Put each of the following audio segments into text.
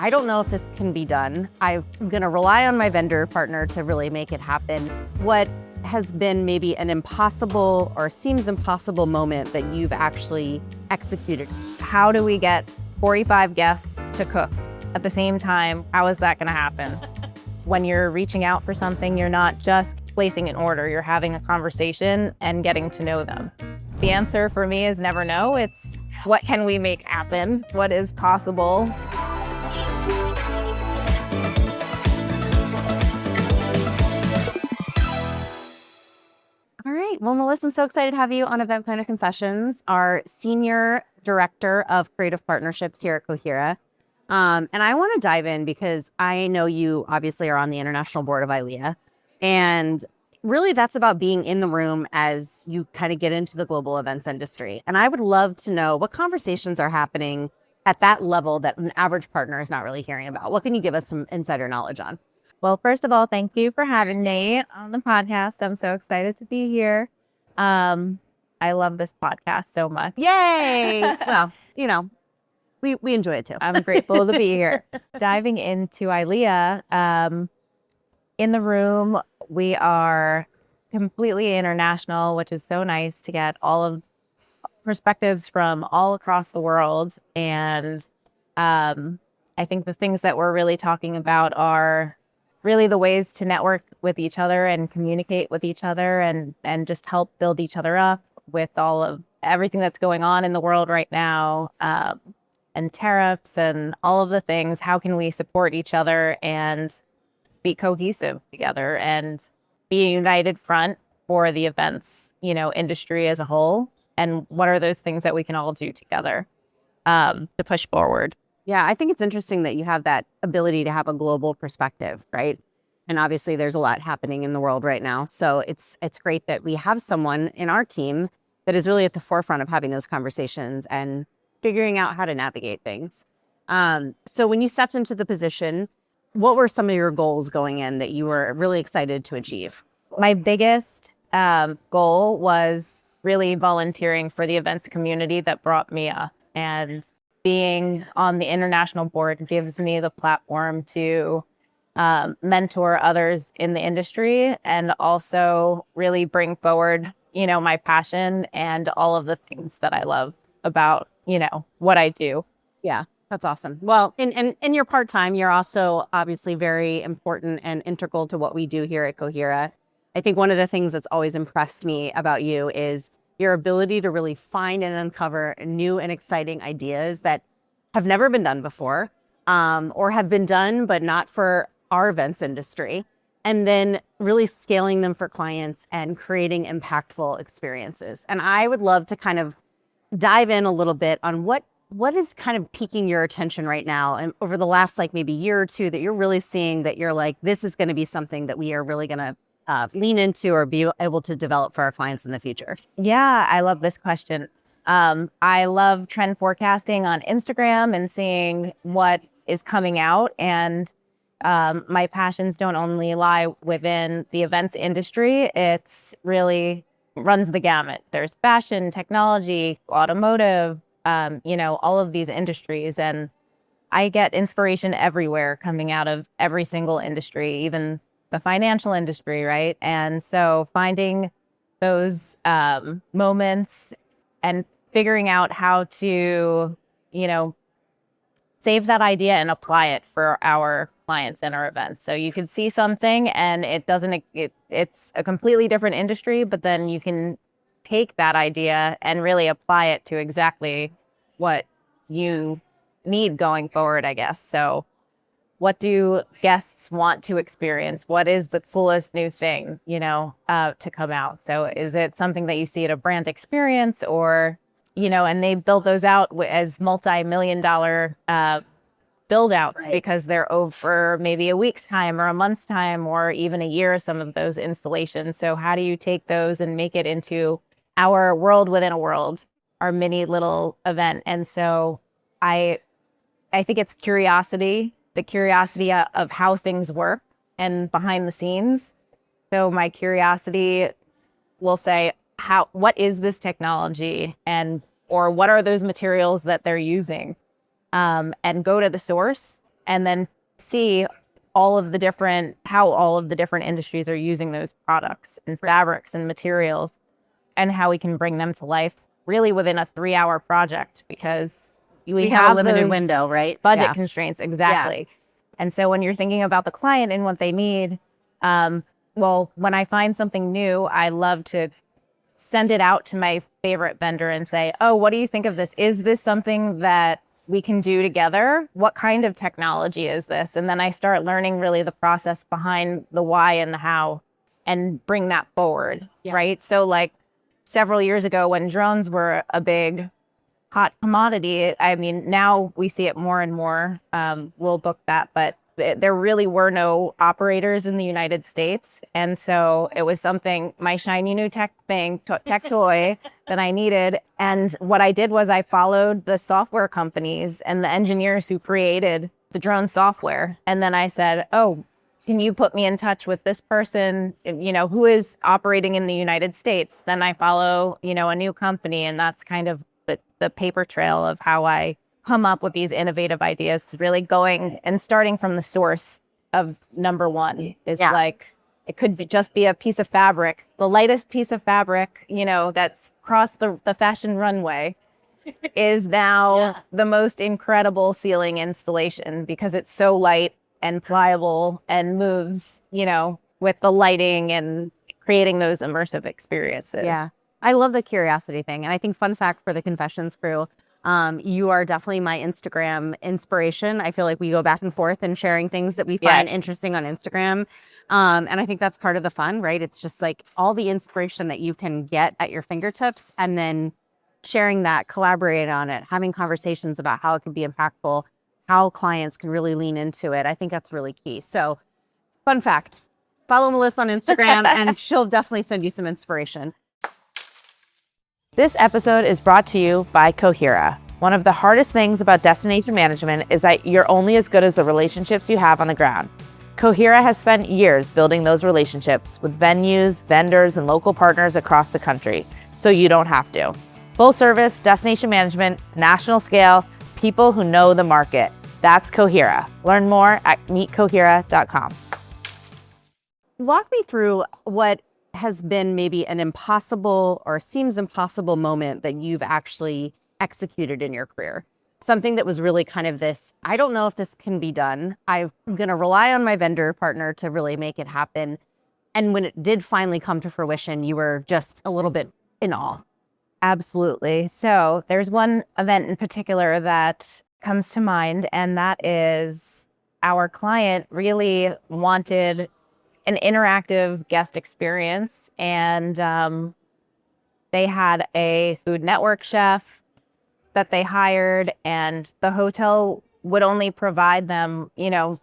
I don't know if this can be done. I'm gonna rely on my vendor partner to really make it happen. What has been maybe an impossible or seems impossible moment that you've actually executed? How do we get 45 guests to cook at the same time? How is that gonna happen? When you're reaching out for something, you're not just placing an order, you're having a conversation and getting to know them. The answer for me is never no. It's what can we make happen? What is possible? All right, well, Melis, I'm so excited to have you on Event Planner Confessions, our Senior Director of Creative Partnerships here at Cohera. And I want to dive in because I know you obviously are on the international board of ILEA. And really that's about being in the room as you kind of get into the global events industry. And I would love to know what conversations are happening at that level that an average partner is not really hearing about. What can you give us some insider knowledge on? Well, first of all, thank you for having me on the podcast. I'm so excited to be here. I love this podcast so much. Yay! Well, you know, we enjoy it too. I'm grateful to be here. Diving into ILEA, in the room, we are completely international, which is so nice to get all of perspectives from all across the world. And I think the things that we're really talking about are really the ways to network with each other and communicate with each other and just help build each other up with all of everything that's going on in the world right now. And tariffs and all of the things. How can we support each other and be cohesive together and be a united front for the events, industry as a whole? And what are those things that we can all do together to push forward? Yeah, I think it's interesting that you have that ability to have a global perspective, right? And obviously there's a lot happening in the world right now. So it's great that we have someone in our team that is really at the forefront of having those conversations and figuring out how to navigate things. So when you stepped into the position, what were some of your goals going in that you were really excited to achieve? My biggest goal was really volunteering for the events community that brought me up. And being on the international board gives me the platform to mentor others in the industry and also really bring forward, my passion and all of the things that I love about what I do. Yeah, that's awesome. Well, in your part-time, you're also obviously very important and integral to what we do here at Cohera. I think one of the things that's always impressed me about you is your ability to really find and uncover new and exciting ideas that have never been done before, or have been done, but not for our events industry. And then really scaling them for clients and creating impactful experiences. And I would love to kind of dive in a little bit on what is kind of piquing your attention right now and over the last maybe year or two that you're really seeing that you're like, this is going to be something that we are really going to lean into or be able to develop for our clients in the future? Yeah, I love this question. I love trend forecasting on Instagram and seeing what is coming out. And my passions don't only lie within the events industry. It's really runs the gamut. There's fashion, technology, automotive, all of these industries. And I get inspiration everywhere coming out of every single industry, even the financial industry, right? And so finding those moments and figuring out how to, save that idea and apply it for our clients and our events. So you can see something and it's a completely different industry, but then you can take that idea and really apply it to exactly what you need going forward, I guess. So what do guests want to experience? What is the coolest new thing, to come out? So is it something that you see at a brand experience or, and they build those out as multi-million-dollar build outs, right? Because they're over maybe a week's time or a month's time or even a year, some of those installations. So how do you take those and make it into our world within a world, our mini little event? And so I think it's curiosity, the curiosity of how things work and behind the scenes. So my curiosity will say, what is this technology or what are those materials that they're using? And go to the source and then see all of the different, how all of the different industries are using those products and fabrics and materials, and how we can bring them to life really within a 3-hour project, because We have a limited those window, right? budget Yeah. constraints. Exactly. And so when you're thinking about the client and what they need, well, when I find something new, I love to send it out to my favorite vendor and say, oh, what do you think of this? Is this something that we can do together? What kind of technology is this? And then I start learning really the process behind the why and the how, and bring that forward, right? So like several years ago when drones were a big hot commodity, I mean, now we see it more and more. We'll book that, but there really were no operators in the United States. And so it was something, my shiny new tech toy that I needed. And what I did was I followed the software companies and the engineers who created the drone software. And then I said, oh, can you put me in touch with this person, who is operating in the United States? Then I follow, a new company. And that's kind of the paper trail of how I come up with these innovative ideas, really going and starting from the source of number one is like, it could just be a piece of fabric, the lightest piece of fabric, that's crossed the fashion runway is now the most incredible ceiling installation because it's so light and pliable and moves, with the lighting and creating those immersive experiences. Yeah. I love the curiosity thing. And I think fun fact for the Confessions crew, you are definitely my Instagram inspiration. I feel like we go back and forth and sharing things that we find interesting on Instagram. And I think that's part of the fun, right? It's just like all the inspiration that you can get at your fingertips and then sharing that, collaborating on it, having conversations about how it can be impactful, how clients can really lean into it. I think that's really key. So fun fact, follow Melis on Instagram and she'll definitely send you some inspiration. This episode is brought to you by Cohera. One of the hardest things about destination management is that you're only as good as the relationships you have on the ground. Cohera has spent years building those relationships with venues, vendors, and local partners across the country, so you don't have to. Full service destination management, national scale, people who know the market. That's Cohera. Learn more at meetcohera.com. Walk me through what has been maybe an impossible or seems impossible moment that you've actually executed in your career. Something that was really kind of this, I don't know if this can be done. I'm going to rely on my vendor partner to really make it happen. And when it did finally come to fruition, you were just a little bit in awe. Absolutely. So there's one event in particular that comes to mind, and that is our client really wanted an interactive guest experience. And they had a Food Network chef that they hired, and the hotel would only provide them, the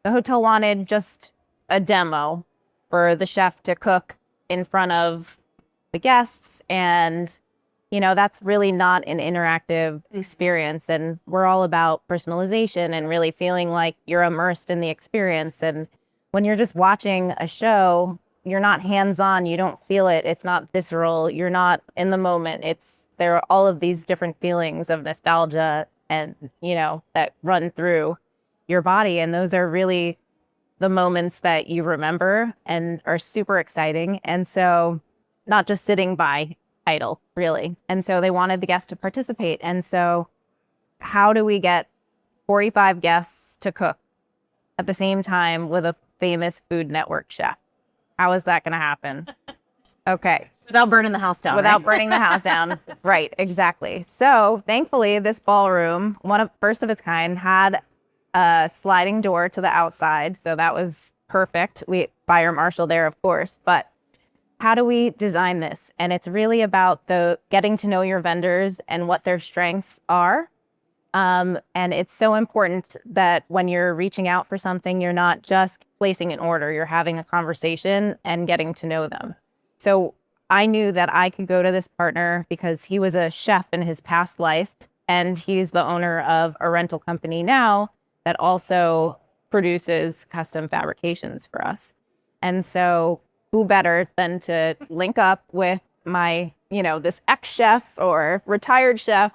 hotel wanted just a demo for the chef to cook in front of the guests. And, that's really not an interactive experience. And we're all about personalization and really feeling like you're immersed in the experience. And when you're just watching a show, you're not hands-on, you don't feel it, it's not visceral, you're not in the moment. There are all of these different feelings of nostalgia and, that run through your body. And those are really the moments that you remember and are super exciting. And so not just sitting by idle, really. And so they wanted the guests to participate. And so how do we get 45 guests to cook at the same time with a famous Food Network chef? How is that going to happen? Okay. Without burning the house down. Without burning the house down. Right, exactly. So thankfully, this ballroom, first of its kind, had a sliding door to the outside. So that was perfect. Fire marshal there, of course. But how do we design this? And it's really about the getting to know your vendors and what their strengths are. And it's so important that when you're reaching out for something, you're not just placing an order, you're having a conversation and getting to know them. So I knew that I could go to this partner because he was a chef in his past life, and he's the owner of a rental company now that also produces custom fabrications for us. And so who better than to link up with my, this ex-chef or retired chef,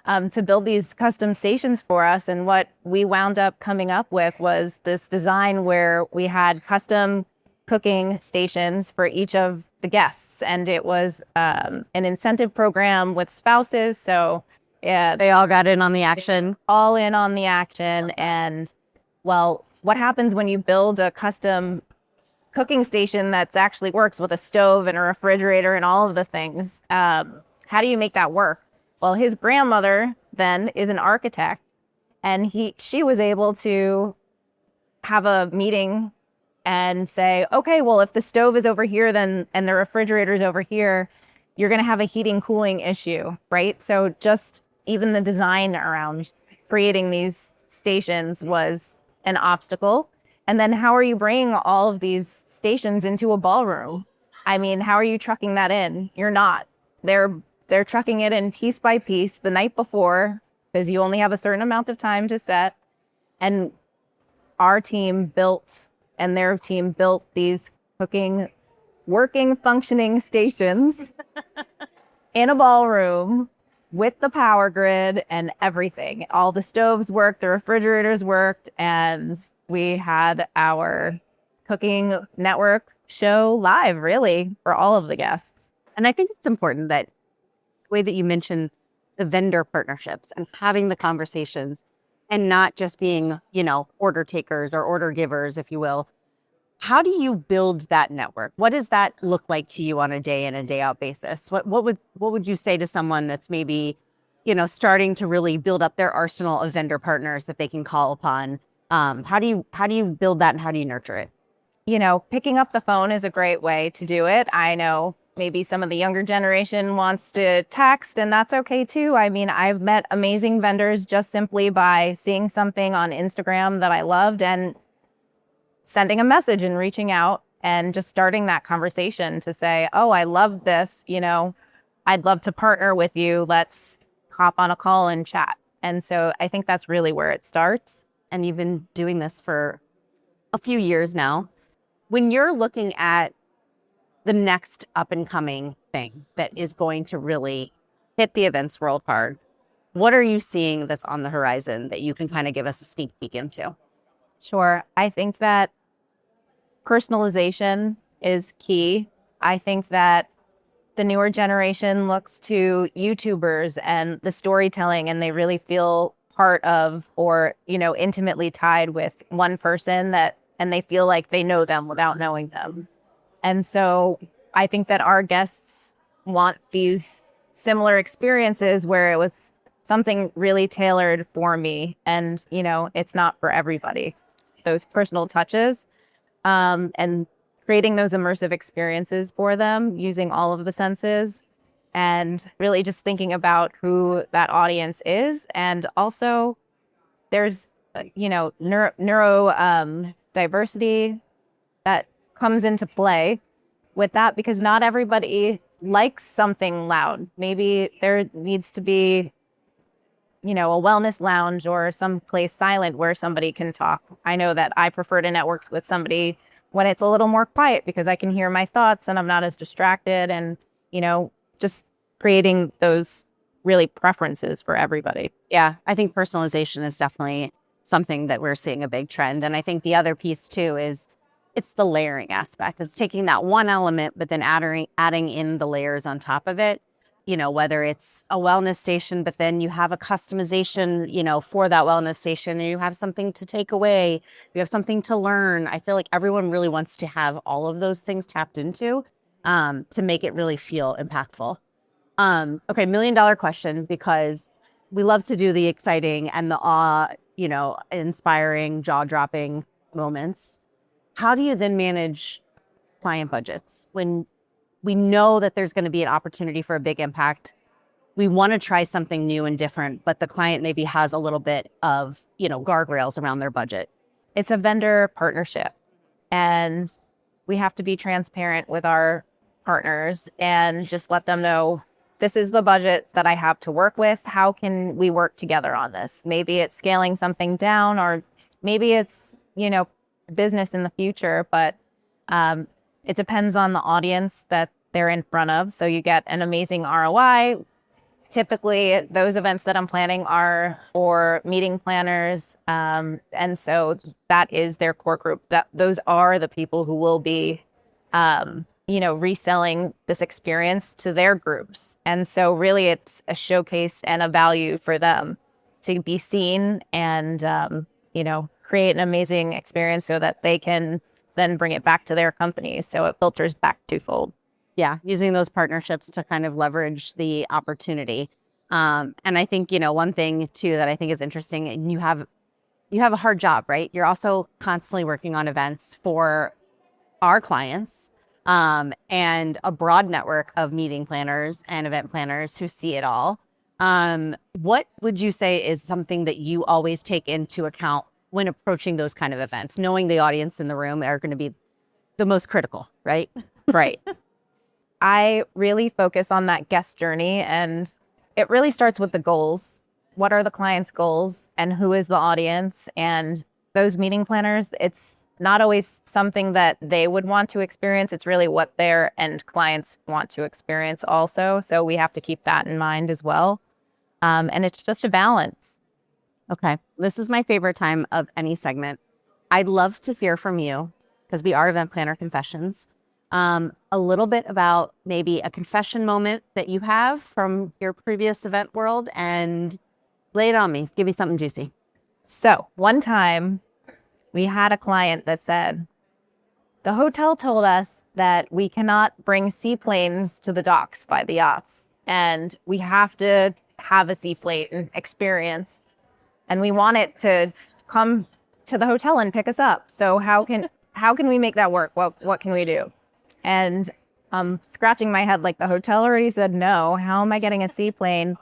to build these custom stations for us. And what we wound up coming up with was this design where we had custom cooking stations for each of the guests. And it was an incentive program with spouses. So yeah, They all got in on the action. all in on the action. And well, what happens when you build a custom cooking station that's actually works with a stove and a refrigerator and all of the things? How do you make that work? Well, his grandmother then is an architect, and she was able to have a meeting and say, okay, well, if the stove is over here, then and the refrigerator is over here, you're going to have a heating cooling issue, right? So just even the design around creating these stations was an obstacle. And then how are you bringing all of these stations into a ballroom? I mean, how are you trucking that in? You're not. They're trucking it in piece by piece the night before, because you only have a certain amount of time to set. And our team built and their team built these cooking, working, functioning stations in a ballroom with the power grid and everything. All the stoves worked, the refrigerators worked, and we had our cooking network show live, really, for all of the guests. And I think it's important that the way that you mentioned the vendor partnerships and having the conversations and not just being, order takers or order givers, if you will. How do you build that network? What does that look like to you on a day in and day out basis? What would you say to someone that's maybe, starting to really build up their arsenal of vendor partners that they can call upon? How do you build that and how do you nurture it? Picking up the phone is a great way to do it. I know maybe some of the younger generation wants to text, and that's okay too. I mean, I've met amazing vendors just simply by seeing something on Instagram that I loved and sending a message and reaching out and just starting that conversation to say, oh, I love this. I'd love to partner with you. Let's hop on a call and chat. And so I think that's really where it starts. And you've been doing this for a few years now. When you're looking at the next up and coming thing that is going to really hit the events world hard, what are you seeing that's on the horizon that you can kind of give us a sneak peek into? Sure. I think that personalization is key. I think that the newer generation looks to YouTubers and the storytelling, and they really feel part of or, intimately tied with one person and they feel like they know them without knowing them. And so I think that our guests want these similar experiences where it was something really tailored for me. And, it's not for everybody. Those personal touches and creating those immersive experiences for them using all of the senses and really just thinking about who that audience is. And also there's, neuro diversity that comes into play with that, because not everybody likes something loud. Maybe there needs to be, a wellness lounge or some place silent where somebody can talk. I know that I prefer to network with somebody when it's a little more quiet because I can hear my thoughts and I'm not as distracted, and, just creating those really preferences for everybody. Yeah, I think personalization is definitely something that we're seeing a big trend. And I think the other piece too is it's the layering aspect. It's taking that one element, but then adding in the layers on top of it. Whether it's a wellness station, but then you have a customization, for that wellness station, and you have something to take away, you have something to learn. I feel like everyone really wants to have all of those things tapped into to make it really feel impactful. Okay, $1 million question, because we love to do the exciting and the awe, inspiring, jaw-dropping moments. How do you then manage client budgets when we know that there's going to be an opportunity for a big impact? We want to try something new and different, but the client maybe has a little bit of, guardrails around their budget. It's a vendor partnership, and we have to be transparent with our partners and just let them know, this is the budget that I have to work with. How can we work together on this? Maybe it's scaling something down, or maybe it's, business in the future, but it depends on the audience that they're in front of. So you get an amazing ROI typically those events that I'm planning are for meeting planners. And so that is their core group. Those are the people who will be, reselling this experience to their groups. And so really it's a showcase and a value for them to be seen and, create an amazing experience so that they can then bring it back to their company. So it filters back twofold. Yeah, using those partnerships to kind of leverage the opportunity. And I think, one thing too that I think is interesting, and you have a hard job, right? You're also constantly working on events for our clients, and a broad network of meeting planners and event planners who see it all. What would you say is something that you always take into account when approaching those kind of events, knowing the audience in the room are going to be the most critical, right? Right. I really focus on that guest journey, and it really starts with the goals. What are the client's goals and who is the audience? And those meeting planners, it's not always something that they would want to experience. It's really what their end clients want to experience also. So we have to keep that in mind as well. And it's just a balance. Okay. This is my favorite time of any segment. I'd love to hear from you, because we are Event Planner Confessions. A little bit about maybe a confession moment that you have from your previous event world, and lay it on me. Give me something juicy. So one time we had a client that said, the hotel told us that we cannot bring seaplanes to the docks by the yachts, and we have to have a seaplane experience, and we want it to come to the hotel and pick us up. So how can we make that work? What can we do? And I'm scratching my head, like, the hotel already said no. How am I getting a seaplane?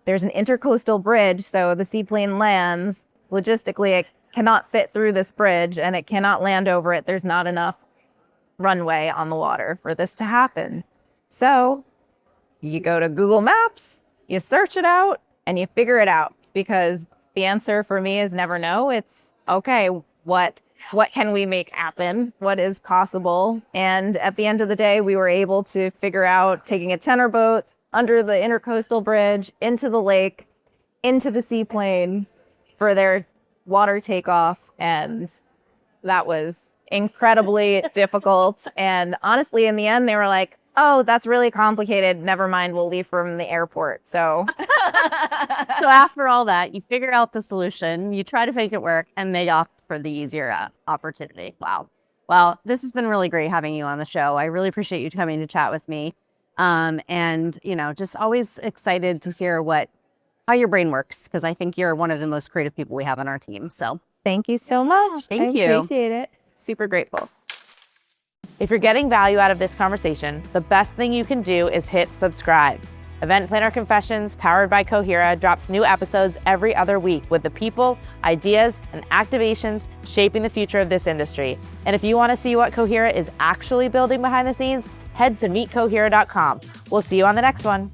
There's an intercoastal bridge, so the seaplane lands. Logistically, it cannot fit through this bridge, and it cannot land over it. There's not enough runway on the water for this to happen. So you go to Google Maps, you search it out, and you figure it out, because the answer for me is never no. It's, okay, what can we make happen? What is possible? And at the end of the day, we were able to figure out taking a tenor boat under the intercoastal bridge, into the lake, into the seaplane for their water takeoff. And that was incredibly difficult. And honestly, in the end, they were like, oh, that's really complicated. Never mind, we'll leave from the airport. So So after all that, you figure out the solution, you try to make it work, and they opt for the easier opportunity. Wow. Well, this has been really great having you on the show. I really appreciate you coming to chat with me. And, just always excited to hear how your brain works, because I think you're one of the most creative people we have on our team. So thank you so much. Thank you. I appreciate it. Super grateful. If you're getting value out of this conversation, the best thing you can do is hit subscribe. Event Planner Confessions, powered by Cohera, drops new episodes every other week with the people, ideas, and activations shaping the future of this industry. And if you want to see what Cohera is actually building behind the scenes, head to meetcohera.com. We'll see you on the next one.